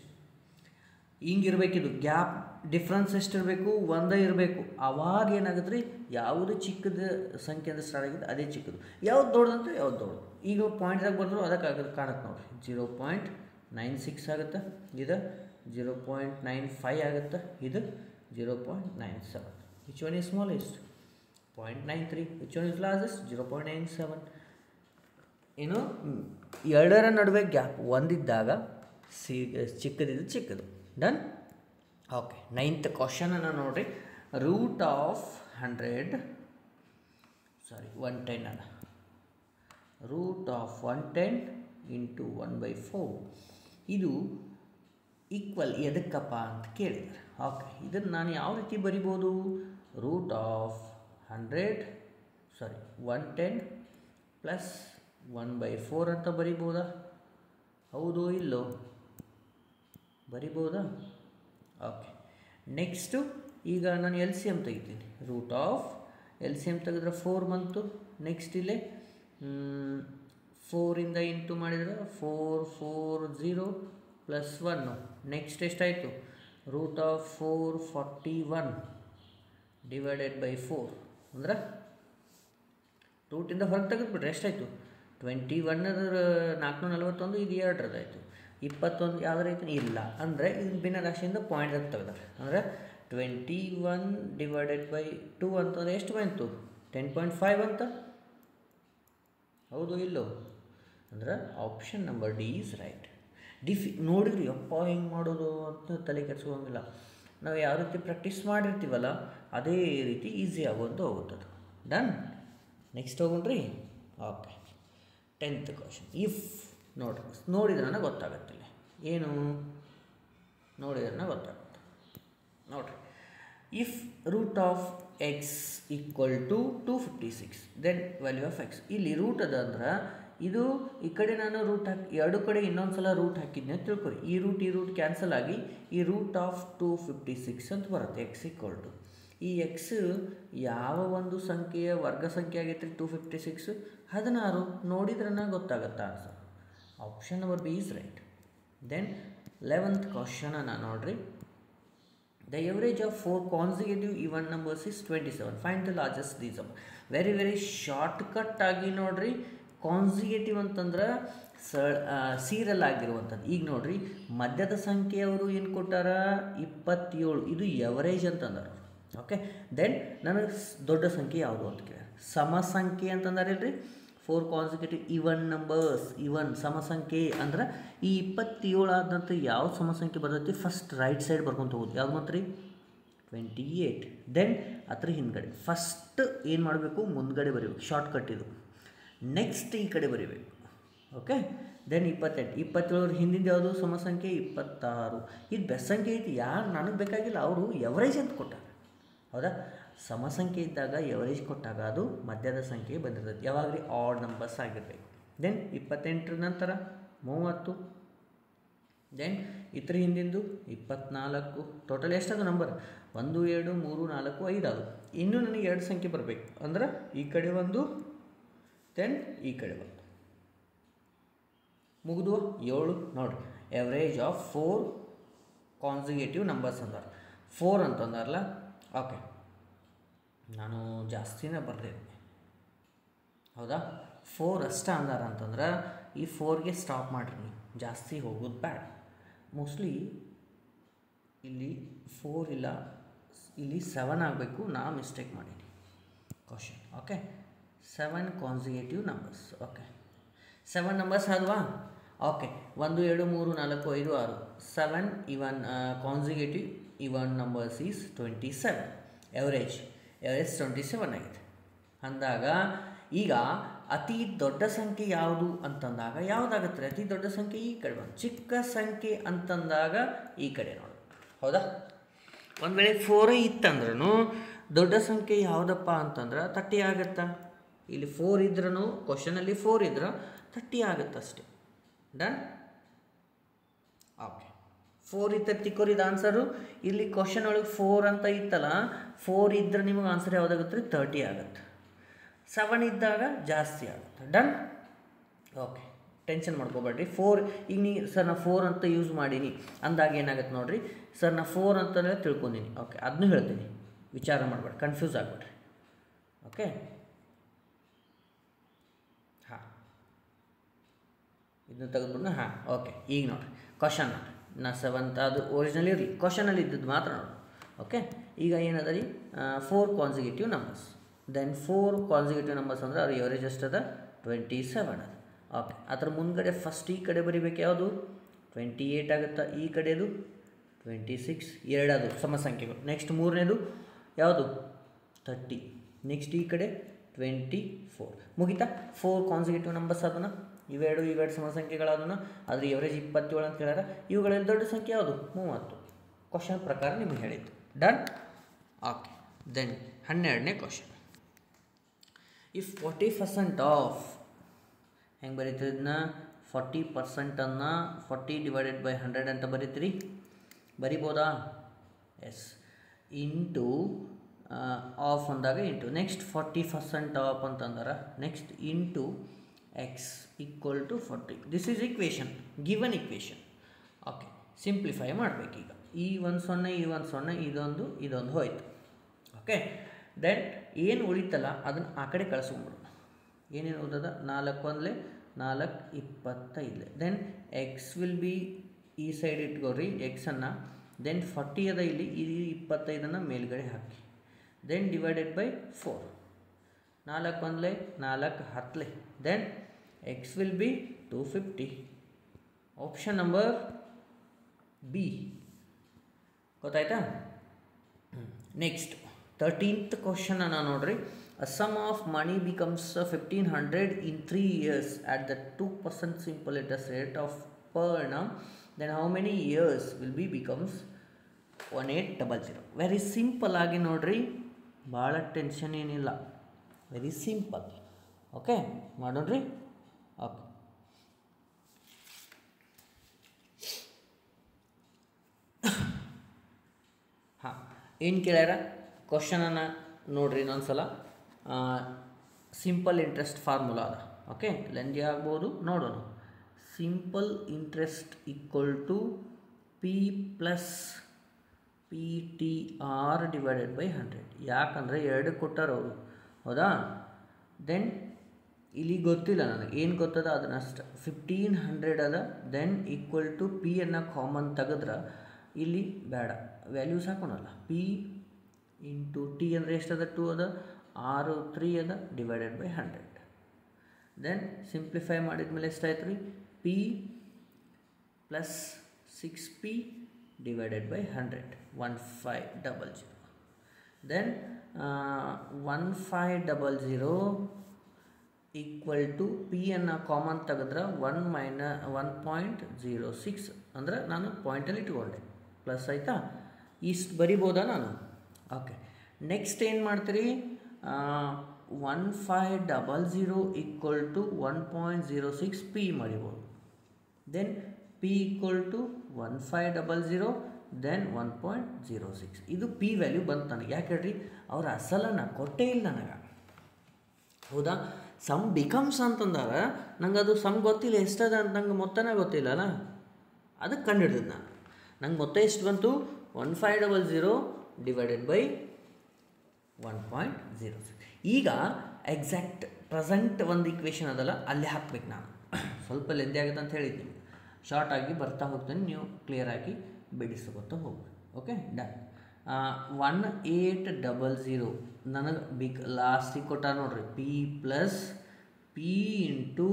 ಹಿಂಗಿರ್ಬೇಕಿದು ಗ್ಯಾಪ್ ಡಿಫ್ರೆನ್ಸ್ ಎಷ್ಟಿರಬೇಕು 1 ಇರಬೇಕು. ಅವಾಗ ಏನಾಗುತ್ತೆ ರೀ, ಯಾವುದು ಚಿಕ್ಕದ ಸಂಖ್ಯೆ ಅಂದರೆ ಸ್ಟಾರ್ಟ್ ಆಗಿದೆ ಅದೇ ಚಿಕ್ಕದು, ಯಾವ್ದು ದೊಡ್ಡದಂತ ಯಾವ್ದು ದೊಡ್ಡದು. ಈಗ ಪಾಯಿಂಟ್ದಾಗ ಬಂದರೂ ಅದಕ್ಕೆ ಕಾಣುತ್ತೆ ನೋಡಿರಿ. 0.96 ಆಗುತ್ತೆ, ಇದು 0.95 ಆಗುತ್ತೆ, ಇದು 0.97. Which one is smallest 0.93. Which one is largest 0.97. ಏನು ಎರಡರ ನಡುವೆ ಗ್ಯಾಪ್ ಒಂದಿದ್ದಾಗ ಚಿಕ್ಕದಿದ್ದು ಚಿಕ್ಕದು. ಡನ್. ಓಕೆ, 9th ಕ್ವಶನನ್ನು ನೋಡಿರಿ. ರೂಟ್ ಆಫ್ 110 ಅಲ್ಲ, ರೂಟ್ ಆಫ್ 110 ಇಂಟು 1/4 ಇದು ಈಕ್ವಲ್ ಎದಕ್ಕಪ್ಪ ಅಂತ ಕೇಳಿದ್ದಾರೆ. ಓಕೆ, ಇದನ್ನು ನಾನು ಯಾವ ರೀತಿ ಬರಿಬೋದು, ರೂಟ್ ಆಫ್ 110 ಪ್ಲಸ್ 1/4 ಅಂತ ಬರಿಬೋದಾ? ಹೌದು ಇಲ್ಲೋ ಬರಿಬೋದಾ? ಓಕೆ, ನೆಕ್ಸ್ಟು ಈಗ ನಾನು ಎಲ್ ಸಿ ಎಮ್ ತೆಗಿತೀನಿ. Root of L C M ತೆಗೆದ್ರೆ 4 ಬಂತು. ನೆಕ್ಸ್ಟ್ ಇಲ್ಲೇ 4ಇಂದ ಇಂಟು ಮಾಡಿದರೆ 4 4 0 ಪ್ಲಸ್ 1. ನೆಕ್ಸ್ಟ್ ಎಷ್ಟಾಯಿತು, ರೂಟ್ ಆಫ್ 441 ಡಿವೈಡೆಡ್ ಬೈ 4 ಅಂದ್ರೆ ರೂಟಿಂದ ಹೊರಗೆ ತೆಗೆದುಬಿಟ್ರೆ ಎಷ್ಟಾಯಿತು 21 441, ಇದು 2 21 ಯಾವ್ದು ಐತೆ ಇಲ್ಲ ಅಂದರೆ ಇದು ಭಿನ್ನ ರಾಶಿಯಿಂದ ಪಾಯಿಂಟ್ ತೆಗೆದಾರೆ. ಅಂದರೆ 21 ಡಿವೈಡೆಡ್ ಬೈ 2 ಅಂತಂದರೆ ಎಷ್ಟು ಬಂತು 10.5 ಅಂತ. ಹೌದು ಇಲ್ಲೋ? ಅಂದ್ರೆ option number D is right. ನೋಡಿದ್ರಿ ಅಪ್ಪ ಹೆಂಗೆ ಮಾಡೋದು ಅಂತ ತಲೆ ಕೆಡಿಸ್ಕೋಂಗಿಲ್ಲ. ನಾವು ಯಾವ ರೀತಿ ಪ್ರಾಕ್ಟೀಸ್ ಮಾಡಿರ್ತೀವಲ್ಲ ಅದೇ ರೀತಿ ಈಸಿ ಆಗೋದು ಹೋಗುತ್ತದೆ. ಡನ್. ನೆಕ್ಸ್ಟ್ ಹೋಗೋಣ್ರಿ. Okay, 10th question. ಇಫ್ ನೋಡಿದ್ರೆ ಗೊತ್ತಾಗತ್ತಿಲ್ಲ ಏನು, ನೋಡಿದ್ರೆ ಗೊತ್ತಾಗುತ್ತೆ ನೋಡಿರಿ. If root of x equal to 256 then value of x. ಇಲ್ಲಿ ರೂಟ್ ಅದ ಅಂದ್ರೆ ಇದು ಈ ಕಡೆ ನಾನು ರೂಟ್ ಹಾಕಿ ಎರಡು ಕಡೆ ಇನ್ನೊಂದು ಸಲ ರೂಟ್ ಹಾಕಿದ್ದೆ ಅಂತ ತಿಳ್ಕೊರಿ. ಈ ರೂಟ್ ಕ್ಯಾನ್ಸಲ್ ಆಗಿ ಈ ರೂಟ್ ಆಫ್ 256 ಅಂತ ಬರುತ್ತೆ. ಎಕ್ಸ್ ಈಕ್ವಲ್ ಟು ಈ ಎಕ್ಸ್ ಯಾವ ಒಂದು ಸಂಖ್ಯೆಯ ವರ್ಗ ಸಂಖ್ಯೆ ಆಗೈತೆ ರೀ 256 16. ನೋಡಿದ್ರೆ ಗೊತ್ತಾಗತ್ತೆ answer. Option number B is right. Then 11th ಕ್ವಶನನ್ನು ನೋಡಿರಿ. The average of 4 consecutive even numbers is 27. Find the largest these are. Very very shortcut ಆಗಿ ನೋಡಿರಿ. ಕಾನ್ಸಿಕ್ಯೂಟಿವ್ ಅಂತಂದ್ರೆ ಸೀರಿಯಲ್ ಆಗಿರುವಂಥದ್ದು. ಈಗ ನೋಡಿರಿ, ಮಧ್ಯದ ಸಂಖ್ಯೆಯವರು ಏನು ಕೊಟ್ಟಾರ 27, ಇದು ಎವರೇಜ್ ಅಂತಂದಾರ. ಓಕೆ, ದೆನ್ ನನಗೆ ದೊಡ್ಡ ಸಂಖ್ಯೆ ಯಾವುದು ಅಂತ ಕೇಳ. ಸಮ ಸಂಖ್ಯೆ ಅಂತಂದಾರೆ ಇಲ್ರಿ. 4 ಕಾನ್ಸಿಕ್ಯೂಟಿವ್ ಇವನ್ ನಂಬರ್ಸ್. ಇವನ್ ಸಮ ಸಂಖ್ಯೆ ಅಂದ್ರೆ ಈ 27 ಆದ ನಂತರ ಯಾವ ಸಮ ಸಂಖ್ಯೆ ಬರ್ತೈತಿ ಫಸ್ಟ್ ರೈಟ್ ಸೈಡ್ ಬರ್ಕೊಂತ ಹೋಗೋದು. ಯಾವ್ದು ಮಾತ್ರ 28. ದೆನ್ ಅದ್ರ ಹಿಂದ್ಗಡೆ ಫಸ್ಟ್ ಏನು ಮಾಡಬೇಕು ಮುಂದ್ಗಡೆ ಬರೀಬೇಕು, ಶಾರ್ಟ್ಕಟ್ ಇದು. ನೆಕ್ಸ್ಟ್ ಈ ಕಡೆ ಬರೀಬೇಕು. Okay, then 28. 27 ಹಿಂದಿಂದ ಯಾವುದು ಸಮ ಸಂಖ್ಯೆ 26. ಇದು ಬೆಸ್ ಸಂಖ್ಯೆ ಐತಿ, ಯಾರು ನನಗೆ ಬೇಕಾಗಿಲ್ಲ, ಅವರು ಎವರೇಜ್ ಅಂತ ಕೊಟ್ಟಾರ. ಹೌದಾ, ಸಮ ಸಂಖ್ಯೆ ಇದ್ದಾಗ ಎವರೇಜ್ ಕೊಟ್ಟಾಗ ಅದು ಮಧ್ಯದ ಸಂಖ್ಯೆ ಬಂದಿರ್ತದೆ. ಯಾವಾಗ ರೀ, ಆಡ್ ನಂಬರ್ಸ್ ಆಗಿರಬೇಕು. ದೆನ್ 28 ನಂತರ 30. ದೆನ್ ಇದ್ರ ಹಿಂದಿಂದು 24. Total ಎಷ್ಟದು number? 1 2 3 4 5 ಅದು. ಇನ್ನೂ ನನಗೆ 2 ಸಂಖ್ಯೆ ಬರಬೇಕು, ಅಂದ್ರೆ ಈ ಕಡೆ ಒಂದು ದೆನ್ ಈ ಕಡೆ ಒಂದು. ಮುಗಿದು 7. ನೋಡಿರಿ, ಎವರೇಜ್ ಆಫ್ 4 ಕಾನ್ಸಿಕ್ಯೂಟಿವ್ ನಂಬರ್ಸ್ ಅಂದಾರ. 4 ಅಂತಂದಾರಲ್ಲ, ಓಕೆ, ನಾನು ಜಾಸ್ತಿನೇ ಬರ್ದೇನೆ. ಹೌದಾ, 4 ಅಷ್ಟೇ ಅಂದಾರ ಅಂತಂದ್ರೆ ಈ 4ಗೆ ಸ್ಟಾಪ್ ಮಾಡಿರಿ, ನೀವು ಜಾಸ್ತಿ ಹೋಗೋದು ಬೇಡ. ಮೋಸ್ಟ್ಲಿ ಇಲ್ಲಿ 4 ಇಲ್ಲ, ಇಲ್ಲಿ 7 ಆಗಬೇಕು, ನಾ ಮಿಸ್ಟೇಕ್ ಮಾಡೀನಿ question. Okay, 7 consecutive numbers. Okay, 7 numbers ಆದ್ವಾ? Okay, 1 2 3 4 5 6. 7 even consecutive even numbers is 27. Average 27 ಆಗಿದೆ. ಅಂದಾಗ ಈಗ ಅತಿ ದೊಡ್ಡ ಸಂಖ್ಯೆ ಯಾವುದು ಅಂತಂದಾಗ ಯಾವುದಾಗತ್ತೆ? ಅತಿ ದೊಡ್ಡ ಸಂಖ್ಯೆ ಈ ಕಡೆ ಬಂದು, ಚಿಕ್ಕ ಸಂಖ್ಯೆ ಅಂತಂದಾಗ ಈ ಕಡೆ ನೋಡಿ. ಹೌದಾ, ಒಂದು ವೇಳೆ 4 ಇತ್ತಂದ್ರೂ ದೊಡ್ಡ ಸಂಖ್ಯೆ ಯಾವುದಪ್ಪ ಅಂತಂದ್ರೆ 30 ಆಗುತ್ತಾ? ಇಲ್ಲಿ 4 ಇದ್ರೂ, ಕ್ವಶನಲ್ಲಿ 4 ಇದ್ರೆ 30 ಆಗುತ್ತಷ್ಟೇ. ಡನ್. ಓಕೆ, 4 ಇತ್ತ ತಿಕ್ಕೋರಿದ ಆನ್ಸರು. ಇಲ್ಲಿ ಕ್ವಶನ್ ಒಳಗೆ 4 ಅಂತ ಇತ್ತಲ್ಲ, 4 ಇದ್ರೆ ನಿಮಗೆ ಆನ್ಸರ್ ಯಾವುದಾಗುತ್ತೆ ರೀ? 30 ಆಗುತ್ತೆ. 7 ಇದ್ದಾಗ ಜಾಸ್ತಿ ಆಗುತ್ತೆ. ಡನ್. Okay, tension ಮಾಡ್ಕೋಬೇಡ್ರಿ. 4 ಈಗ ಸರ್ ನಾ 4 ಅಂತ ಯೂಸ್ ಮಾಡೀನಿ ಅಂದಾಗ ಏನಾಗುತ್ತೆ ನೋಡಿರಿ, ಸರ್ ನಾ 4 ಅಂತಲೇ ತಿಳ್ಕೊಂಡೀನಿ. ಓಕೆ, ಅದನ್ನೂ ಹೇಳ್ತೀನಿ, ವಿಚಾರ ಮಾಡಬೇಡಿ, ಕನ್ಫ್ಯೂಸ್ ಆಗಿಬಿಡ್ರಿ. ಓಕೆ, ಹಾಂ, ಇದನ್ನ ತೆಗೆದ್ಬಿಟ್ಟು ಹಾಂ. ಓಕೆ, ಈಗ ನೋಡಿರಿ ಕ್ವಶನ್ ನೋಡಿರಿ, ನಾ 7th ಅದು ಒರಿಜಿನಲ್ ಇರಲಿ, ಕ್ವಶನಲ್ಲಿ ಇದ್ದದ್ದು ಮಾತ್ರ ನೋಡಿ. ಓಕೆ, ಈಗ ಏನದ ರೀ, 4 consecutive numbers. Then 4 consecutive numbers ಅಂದರೆ ಅವ್ರ ಎವರೇಜ್ ಎಷ್ಟದ? 27 ಅದ. ಓಕೆ, ಅದರ ಮುಂದ್ಗಡೆ ಫಸ್ಟ್ ಈ ಕಡೆ ಬರಿಬೇಕು, ಯಾವುದು? 28 ಆಗುತ್ತಾ? ಈ ಕಡೆದು 26, ಎರಡದು ಸಮ ಸಂಖ್ಯೆಗಳು. ನೆಕ್ಸ್ಟ್ ಮೂರನೇದು ಯಾವುದು? 30. ನೆಕ್ಸ್ಟ್ ಈ ಕಡೆ 24. ಮುಗಿತಾ? 4 ಕಾನ್ಸಿಕ್ಯೂಟಿವ್ ನಂಬರ್ಸ್ ಅದನ್ನು, ಇವೆರಡು ಸಮ ಸಂಖ್ಯೆಗಳದನ್ನು, ಅದ್ರ ಎವರೇಜ್ 27 ಅಂತ ಹೇಳ್ಯಾರ. ಇವುಗಳಲ್ಲಿ ದೊಡ್ಡ ಸಂಖ್ಯೆ ಯಾವುದು? 30. ಕ್ವಶನ್ ಪ್ರಕಾರ ನಿಮಗೆ ಹೇಳಿದ್ದು. ಡನ್. ಓಕೆ, ದೆನ್ 12ನೇ ಕ್ವಶನ್. ಇಫ್ 40% ಆಫ್, ಹೆಂಗೆ ಬರೀತೀರಿ ಇದನ್ನ? 40%ಅನ್ನು 40 ಡಿವೈಡೆಡ್ ಬೈ 100 ಅಂತ ಬರೀತೀರಿ, ಬರಿಬೋದಾ? ಎಸ್. ಇಂಟು ಆಫ್ ಅಂದಾಗ ಇಂಟು, ನೆಕ್ಸ್ಟ್ 40% ಆಫ್ ಅಂತಂದ್ರೆ next into x equal to 40. This is equation, given equation. Okay, simplify ಮಾಡಬೇಕೀಗ. ಈ 1 0, ಈ 1 0, ಇದೊಂದು ಹೋಯ್ತು. ಓಕೆ, ದೆನ್ ಏನು ಉಳಿತಲ್ಲ ಅದನ್ನು ಆ ಕಡೆ ಕಳಿಸ್ಕೊಂಡ್ಬಿಡೋಣ. ಏನೇನು ಓದದ? 4 1 4 25. ದೆನ್ ಎಕ್ಸ್ ವಿಲ್ ಬಿ ಈ ಸೈಡ್ ಇಟ್ಕೋರಿ ಎಕ್ಸನ್ನು. ದೆನ್ 40 ಅದ ಇಲ್ಲಿ, ಈ 25 ಮೇಲ್ಗಡೆ ಹಾಕಿ. Then divided by 4. 4 1 4 10. Then x will be 250. Option number B. ಗೊತ್ತಾಯ್ತಾ? ನೆಕ್ಸ್ಟ್ 13th ಕ್ವಶನ್ ಅನ್ನ ನೋಡ್ರಿ. A sum of money becomes 1500 in 3 years at the 2% simple interest rate of per annum. Then how many years will be becomes 1800? Very simple ಆಗಿ ನೋಡ್ರಿ, ಭಾಳ tension ಏನಿಲ್ಲ, very simple. Okay, ಮಾಡೋಣ್ರಿ. Okay, ಹಾಂ, ಏನು ಕೇಳ್ಯಾರ ಕ್ವಶನನ್ನು ನೋಡ್ರಿ ಇನ್ನೊಂದು ಸಲ. ಸಿಂಪಲ್ ಇಂಟ್ರೆಸ್ಟ್ ಫಾರ್ಮುಲಾ ಅದ. ಓಕೆ, ಲೆಂದಿ ಆಗ್ಬೋದು, ನೋಡೋಣ. Simple interest equal to P plus P T R divided by 100. ಯಾಕಂದರೆ 2 ಕೊಟ್ಟಾರ ಅವರು, ಹೌದಾ? ದೆನ್ ಇಲ್ಲಿ ಗೊತ್ತಿಲ್ಲ ನನಗೆ, ಏನು ಗೊತ್ತದ ಅದನ್ನಷ್ಟು. 1500 ಅದ. ದೆನ್ ಈಕ್ವಲ್ ಟು ಪಿ ಅನ್ನು ಕಾಮನ್ ತೆಗೆದ್ರೆ ಇಲ್ಲಿ ಬೇಡ, ವ್ಯಾಲ್ಯೂಸ್ ಹಾಕೋಣಲ್ಲ. ಪಿ ಇಂಟು ಟಿ ಅಂದರೆ ಎಷ್ಟದ? 2 ಅದ. 6 3 ಅದ ಡಿವೈಡೆಡ್ ಬೈ 100. ದೆನ್ ಸಿಂಪ್ಲಿಫೈ ಮಾಡಿದ್ಮೇಲೆ ಎಷ್ಟಾಯ್ತು ರೀ? P plus 6p divided by 100. 1500. Then 1500 equal to P ಅನ್ನು ಕಾಮನ್ ತೆಗೆದ್ರೆ 1-1.06 ಅಂದರೆ ನಾನು ಪಾಯಿಂಟಲ್ಲಿ ಇಟ್ಕೊಂಡೆ ಪ್ಲಸ್ ಆಯಿತಾ. ಇಷ್ಟು ಬರಿಬೋದಾ ನಾನು? ಓಕೆ, ನೆಕ್ಸ್ಟ್ ಏನು ಮಾಡ್ತೀರಿ, 1500 ಈಕ್ವಲ್ ಟು 1.06 ಪಿ ಮಾಡಿಬೋದು. Then P equal to 1500 then 1.06. ಇದು ಪಿ ವ್ಯಾಲ್ಯೂ ಬಂತು ನನಗೆ. ಯಾಕೆ ಹೇಳ್ರಿ, ಅವ್ರ ಅಸಲನ್ನು ಕೊಟ್ಟೇ ಇಲ್ಲ ನನಗೆ, ಹೌದಾ. ಸಮ್ ಬಿಕಮ್ಸ್ ಅಂತಂದಾಗ ನಂಗೆ ಅದು ಸಮ್ ಗೊತ್ತಿಲ್ಲ, ಎಷ್ಟದ ಅಂತ ನಂಗೆ ಮೊತ್ತನೇ ಗೊತ್ತಿಲ್ಲಲ್ಲ, ಅದಕ್ಕೆ ಕಂಡುಹಿಡಿದು ನಂಗೆ ಮೊತ್ತ ಎಷ್ಟು ಬಂತು, 1500 ಡಿವೈಡೆಡ್ ಬೈ 1.06. ಈಗ ಎಕ್ಸಾಕ್ಟ್ ಪ್ರೆಸೆಂಟ್ ಒಂದು ಇಕ್ವೇಷನ್ ಅದಲ್ಲ, ಅಲ್ಲಿ ಹಾಕ್ಬೇಕು ನಾನು. ಸ್ವಲ್ಪ ಲೆಂದಿ ಆಗುತ್ತೆ ಅಂತ ಹೇಳಿದ್ದೀನಿ, ಶಾರ್ಟ್ ಆಗಿ ಬರ್ತಾ ಹೋಗ್ತೀನಿ, ನೀವು ಕ್ಲಿಯರಾಗಿ ಬಿಡಿಸ್ಕೊತಾ ಹೋಗ್ಬೇಕು. Okay, done. 1800 ನನಗೆ ಲಾಸ್ಟಿಗೆ ಕೊಟ್ಟ ನೋಡ್ರಿ, P plus P into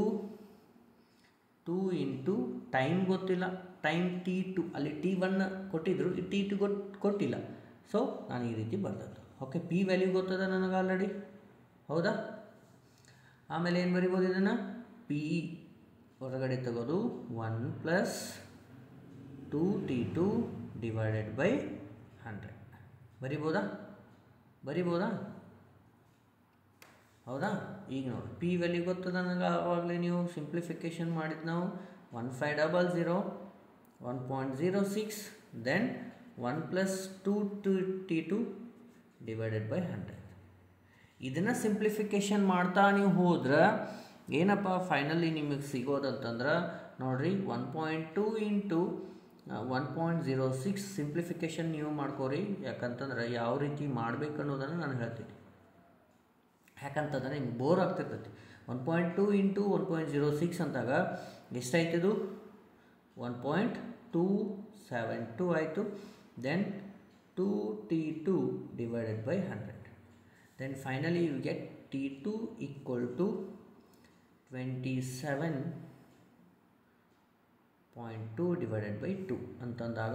2 time ಗೊತ್ತಿಲ್ಲ, ಟೈಮ್ T2, ಅಲ್ಲಿ T1 ಕೊಟ್ಟಿದ್ರು, T2 ಕೊಟ್ಟಿಲ್ಲ. ಸೊ ನಾನು ಈ ರೀತಿ ಬರ್ದದ್ದು. ಓಕೆ, ಪಿ ವ್ಯಾಲ್ಯೂ ಗೊತ್ತದ ನನಗೆ ಆಲ್ರೆಡಿ, ಹೌದಾ. ಆಮೇಲೆ ಏನು ಬರಿಬೋದು ಇದನ್ನು, ಪಿ ಹೊರಗಡೆ ತೆಗೋದು 1 ಪ್ಲಸ್ 2T2 ಡಿವೈಡೆಡ್ ಬೈ 100 ಬರಿಬೋದಾ, ಹೌದಾ. ಈಗ ನೋಡಿ ಪಿ ವ್ಯಾಲ್ಯೂ ಗೊತ್ತದ ನನಗೆ, ಆವಾಗಲೇ ನೀವು ಸಿಂಪ್ಲಿಫಿಕೇಷನ್ ಮಾಡಿದ್ದು ನಾವು 1500 1.06 then 1 plus 2T2 divided by 100. ಇದನ್ನು ಸಿಂಪ್ಲಿಫಿಕೇಷನ್ ಮಾಡ್ತಾ ನೀವು ಹೋದ್ರೆ ಏನಪ್ಪ ಫೈನಲಿ ನಿಮಗೆ ಸಿಗೋದಂತಂದ್ರೆ ನೋಡಿರಿ, 1.2 ಇಂಟು 1.06 ಸಿಂಪ್ಲಿಫಿಕೇಷನ್ ನೀವು ಮಾಡ್ಕೋರಿ. ಯಾಕಂತಂದ್ರೆ ಯಾವ ರೀತಿ ಮಾಡಬೇಕು ಅನ್ನೋದನ್ನು ನಾನು ಹೇಳ್ತೀನಿ, ಯಾಕಂತಂದ್ರೆ ನಿಮ್ಗೆ ಬೋರ್ ಆಗ್ತಿರ್ತೈತಿ. 1.2 ಇಂಟು 1.06 ಅಂತಾಗ ಎಷ್ಟಾಯ್ತದು, 1.272 ಆಯಿತು. Then 2T2 divided by 100. Then finally you get T2 equal to 27.2 divided by 2 ಅಂತಂದಾಗ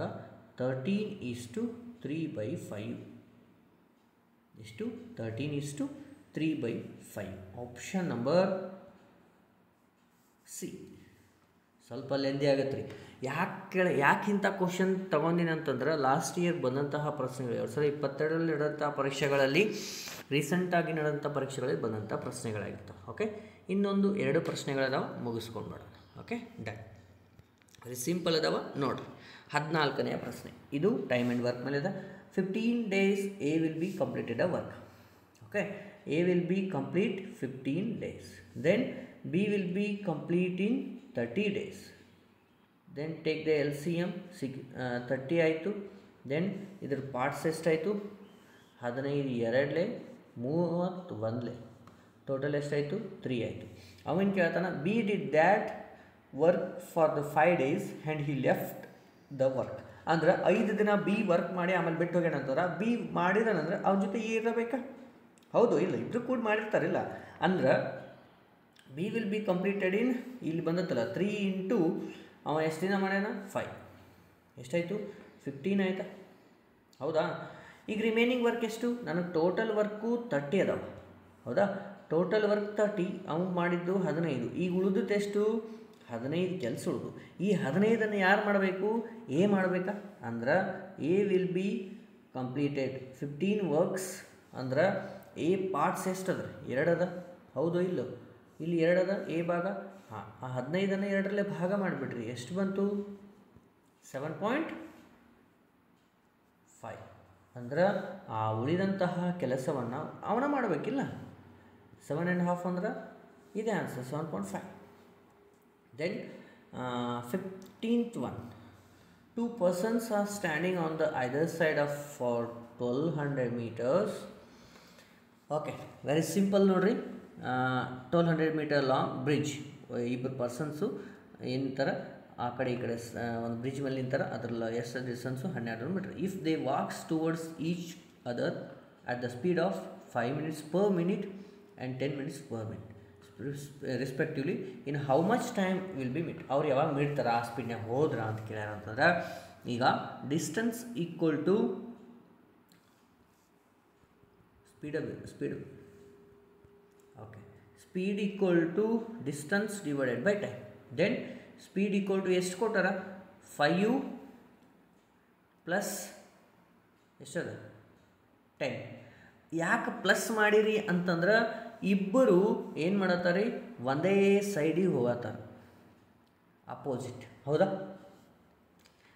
13:3/5. ಎಷ್ಟು, 13:3/5. Option number C. ಸ್ವಲ್ಪ ಲೆಂದಿ ಆಗತ್ತೆ ರೀ. ಯಾಕೆ ಇಂಥ ಕ್ವಶನ್ ತೊಗೊಂಡಿನಿ ಅಂತಂದ್ರೆ, ಲಾಸ್ಟ್ ಇಯರ್ ಬಂದಂತಹ ಪ್ರಶ್ನೆಗಳು 2022ರಲ್ಲಿ ನಡೆದಂಥ ಪರೀಕ್ಷೆಗಳಲ್ಲಿ, ರೀಸೆಂಟಾಗಿ ನಡೆದಂಥ ಪರೀಕ್ಷೆಗಳಲ್ಲಿ ಬಂದಂಥ ಪ್ರಶ್ನೆಗಳಾಗಿರ್ತವೆ. ಓಕೆ, ಇನ್ನೊಂದು 2 ಪ್ರಶ್ನೆಗಳದಾವ, ಮುಗಿಸ್ಕೊಂಡ್ಬೇಡ. Okay, done. ವೆರಿ ಸಿಂಪಲ್ ಅದಾವ ನೋಡಿರಿ. 14ನೇ ಪ್ರಶ್ನೆ, ಇದು ಟೈಮ್ ಆ್ಯಂಡ್ ವರ್ಕ್ ಮೇಲೆ ಇದೆ. 15 days A will be completed a work. Okay, A will be complete 15 days. Then B will be complete in 30 days. Then take the LCM, 30 ಆಯಿತು. Then ಇದ್ರ parts ಎಷ್ಟಾಯಿತು, 15 2 31 total ಎಷ್ಟಾಯಿತು, 3 ಆಯಿತು. ಅವನು ಕೇಳ್ತಾನೆ, B did that work for the 5 days and he left the work. ಅಂದ್ರೆ 5 ದಿನ B work ಮಾಡಿ ಆಮೇಲೆ ಬಿಟ್ಟು ಹೋಗ್ಯಾನ ಅಂತಾರೆ. ಬಿ ಮಾಡಿದಾನಂದ್ರೆ ಅವನ ಜೊತೆ ಎ ಇರಬೇಕಾ, ಹೌದು ಇಲ್ಲ, ಇಬ್ಬರು ಕೂಡ ಮಾಡಿರ್ತಾರಿಲ್ಲ. ಅಂದ್ರೆ ಬಿ ವಿಲ್ ಬಿ ಕಂಪ್ಲೀಟೆಡ್ ಇನ್, ಇಲ್ಲಿ ಬಂದತ್ತಲ್ಲ 3 ಇಂಟು ಅವ ಎಷ್ಟು ದಿನ ಮಾಡ್ಯಾನ, 5, ಎಷ್ಟಾಯಿತು, 15 ಆಯಿತಾ, ಹೌದಾ. ಈಗ ರಿಮೈನಿಂಗ್ ವರ್ಕ್ ಎಷ್ಟು, ನನಗೆ ಟೋಟಲ್ ವರ್ಕು 30 ಅದಾವ, ಹೌದಾ. ಟೋಟಲ್ ವರ್ಕ್ 30, ಅವ್ನು ಮಾಡಿದ್ದು 15. ಈಗ ಉಳಿದದ್ದು ಎಷ್ಟು, 15 ಕೆಲಸ ಉಳಿದು. ಈ 15ಅನ್ನು ಯಾರು ಮಾಡಬೇಕು, ಎ ಮಾಡಬೇಕಾ. ಅಂದ್ರೆ A will be completed 15 works. ಅಂದ್ರೆ ಎ ಪಾರ್ಟ್ಸ್ ಎಷ್ಟು ಅದ, 2 ಅದ, ಹೌದು ಇಲ್ಲೋ, ಇಲ್ಲಿ 2 ಅದ ಎ ಭಾಗ. ಹಾಂ, ಆ 15ಅನ್ನು 2ರಲ್ಲೇ ಭಾಗ ಮಾಡಿಬಿಡ್ರಿ, ಎಷ್ಟು ಬಂತು, 7.5. ಅಂದ್ರೆ ಆ ಉಳಿದಂತಹ ಕೆಲಸವನ್ನು ಅವನ ಮಾಡಬೇಕಿಲ್ಲ. 7.5 ಅಂದ್ರೆ ಇದೇ answer, 7.5. Then 15th one, 2 persons are standing on the either side of for 1200 meters. Okay, very simple ನೋಡ್ರಿ. 1200 meter ಲಾಂಗ್ ಬ್ರಿಡ್ಜ್, ಇಬ್ಬರು ಪರ್ಸನ್ಸು ಏನು ಥರ ಆ ಕಡೆ ಈ ಕಡೆ ಒಂದು ಬ್ರಿಡ್ಜ್ ಮೇಲೆ ನಿಂತಾರೆ. ಅದರಲ್ಲಿ ಎಷ್ಟು distance, 1200 meter. If they walks towards each other at the speed of 5 minutes per minute and 10 minutes per minute respectively, in how much time will be meet. ಅವ್ರು ಯಾವಾಗ ಮೀಡ್ತಾರೆ ಆ ಸ್ಪೀಡ್ನಾಗ ಹೋದ್ರ ಅಂತ ಕೇಳ್ಯಾರ ಅಂತಂದ್ರೆ, ಈಗ distance equal to speed. Okay, speed equal to distance divided by time. Then speed equal to ಎಷ್ಟು ಕೊಟ್ಟಾರ 5 ಪ್ಲಸ್ ಎಷ್ಟದ 10. ಯಾಕೆ ಪ್ಲಸ್ ಮಾಡಿರಿ ಅಂತಂದ್ರೆ ಇಬ್ಬರು ಏನು ಮಾಡತ್ತಾರೆ ಒಂದೇ ಸೈಡಿಗೆ ಹೋಗತ್ತಾರೆ ಅಪೋಸಿಟ್. ಹೌದಾ?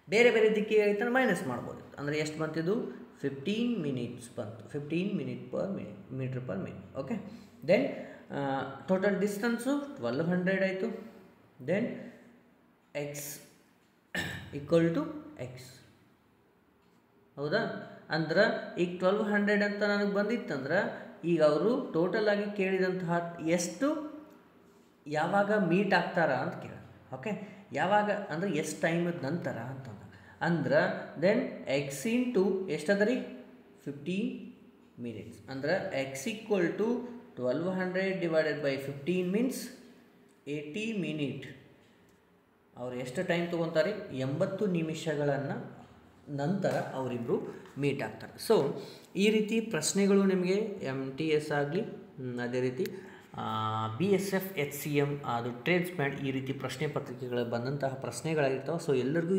ಬೇರೆ ಬೇರೆ ದಿಕ್ಕಿಗೆ ಐತಂದ್ರೆ ಮೈನಸ್ ಮಾಡ್ಬೋದು. ಅಂದರೆ ಎಷ್ಟು ಬಂತಿದ್ದು 15 ಮಿನಿಟ್ಸ್ ಬಂತು. 15 minute per metre per minute. Okay. Then total distance 1200 ಆಯಿತು. Then X equal to X. ಹೌದಾ? ಅಂದ್ರೆ ಈಗ 1200 ಅಂತ ನನಗೆ ಬಂದಿತ್ತಂದ್ರೆ ಈಗ ಅವರು ಟೋಟಲ್ ಆಗಿ ಕೇಳಿದಂತಹ ಎಷ್ಟು ಯಾವಾಗ ಮೀಟ್ ಆಗ್ತಾರ ಅಂತ ಕೇಳ. ಓಕೆ. ಯಾವಾಗ ಅಂದರೆ ಎಷ್ಟು ಟೈಮದ ನಂತರ ಅಂತಂದ್ರೆ ಅಂದ್ರೆ ದೆನ್ ಎಕ್ಸ್ ಇಂಟು ಎಷ್ಟದ ರೀ 15 ಮಿನಿಟ್ಸ್. ಅಂದ್ರೆ X equal to 1200 divided by 15 means 80 minute. ಅವ್ರು ಎಷ್ಟು ಟೈಮ್ ತೊಗೊತಾರೆ 80 ನಿಮಿಷಗಳನ್ನು ನಂತರ ಅವರಿಬ್ಬರು ಮೀಟ್ ಆಗ್ತಾರೆ. ಸೊ ಈ ರೀತಿ ಪ್ರಶ್ನೆಗಳು ನಿಮಗೆ MTS ಆಗಲಿ ಅದೇ ರೀತಿ BSF HCM ಅದು ಟ್ರೇಡ್ಸ್ ಬ್ಯಾಂಡ್ ಈ ರೀತಿ ಪ್ರಶ್ನೆ ಪತ್ರಿಕೆಗಳು ಬಂದಂತಹ ಪ್ರಶ್ನೆಗಳಾಗಿರ್ತವೆ. ಸೊ ಎಲ್ಲರಿಗೂ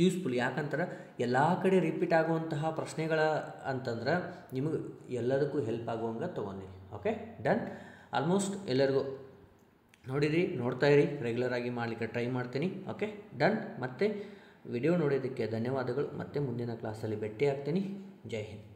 ಯೂಸ್ಫುಲ್. ಯಾಕಂದ್ರೆ ಎಲ್ಲ ಕಡೆ ರಿಪೀಟ್ ಆಗುವಂತಹ ಪ್ರಶ್ನೆಗಳ ಅಂತಂದ್ರೆ ನಿಮಗೆ ಎಲ್ಲದಕ್ಕೂ ಹೆಲ್ಪ್ ಆಗುವಂಗೆ ತೊಗೊಂಡಿರಿ. ಓಕೆ. ಡನ್. ಆಲ್ಮೋಸ್ಟ್ ಎಲ್ಲರಿಗೂ ನೋಡಿರಿ, ನೋಡ್ತಾ ಇರಿ, ರೆಗ್ಯುಲರಾಗಿ ಮಾಡಲಿಕ್ಕೆ ಟ್ರೈ ಮಾಡ್ತೀನಿ. ಓಕೆ. ಡನ್. ಮತ್ತು ವಿಡಿಯೋ ನೋಡೋದಕ್ಕೆ ಧನ್ಯವಾದಗಳು. ಮತ್ತೆ ಮುಂದಿನ ಕ್ಲಾಸಲ್ಲಿ ಭೇಟಿ ಆಗ್ತೀನಿ. ಜೈ ಹಿಂದ್.